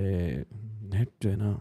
net जो है ना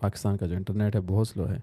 पाकिस्तान का जो इंटरनेट है बहुत स्लो है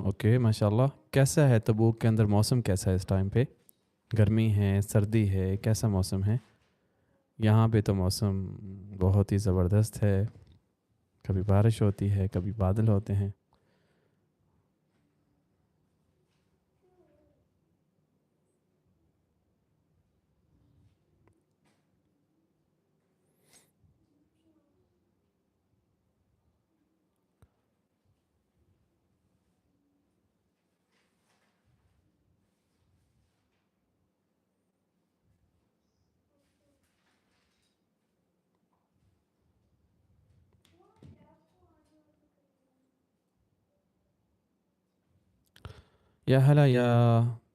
ओके माशाल्लाह कैसा है तबूक के अंदर मौसम कैसा है इस टाइम पे गर्मी है सर्दी है कैसा मौसम है यहाँ पे तो मौसम बहुत ही ज़बरदस्त है कभी बारिश होती है कभी बादल होते हैं या हला या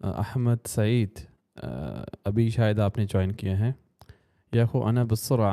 अहमद सईद अभी शायद आपने ज्वाइन किया है या अखो अना बसरआ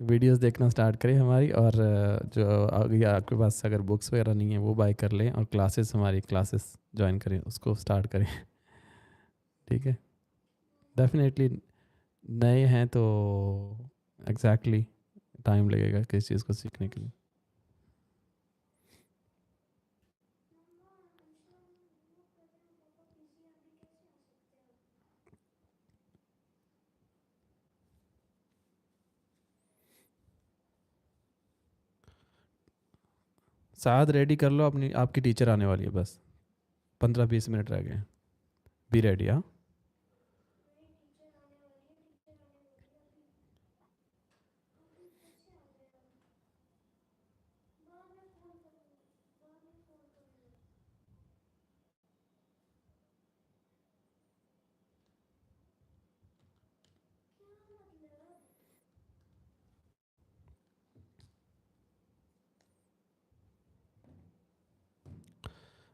वीडियोस देखना स्टार्ट करें हमारी और जो अगर आपके पास अगर बुक्स वगैरह नहीं है वो बाय कर लें और क्लासेस हमारी क्लासेस ज्वाइन करें उसको स्टार्ट करें ठीक है डेफिनेटली नए हैं तो एग्जैक्टली टाइम लगेगा किस चीज़ को सीखने के लिए साथ रेडी कर लो अपनी आपकी टीचर आने वाली है बस 15-20 मिनट रह गए हैं बी रेडी हाँ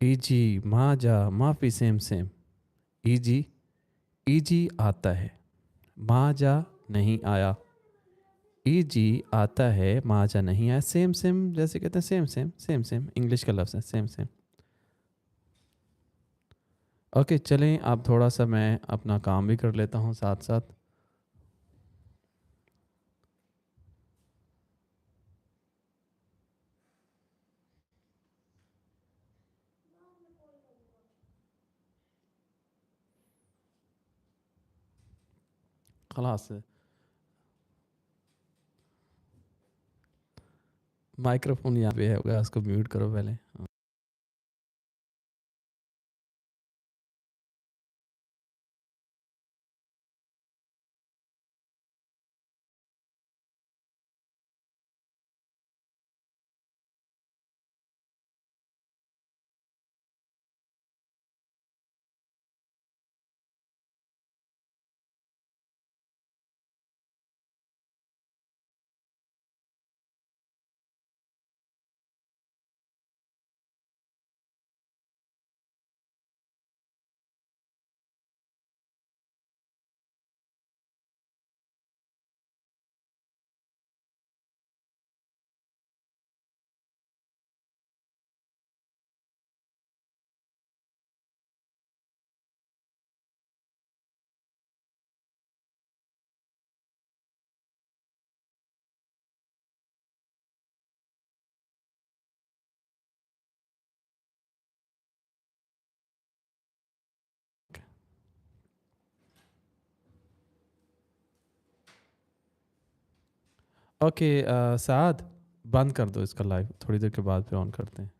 इजी मा जा माफ़ी सेम सेम इजी इजी आता है मा जा नहीं आया इजी आता है मा जा नहीं आया सेम सेम जैसे कहते हैं same same same same English का लफ्ज़ है सेम सेम ओके चलें अब थोड़ा सा मैं अपना काम भी कर लेता हूँ साथ साथ खलास माइक्रोफोन यहाँ पे है होगा उसको म्यूट करो पहले ओके साद बंद कर दो इसका लाइव थोड़ी देर के बाद फिर ऑन करते हैं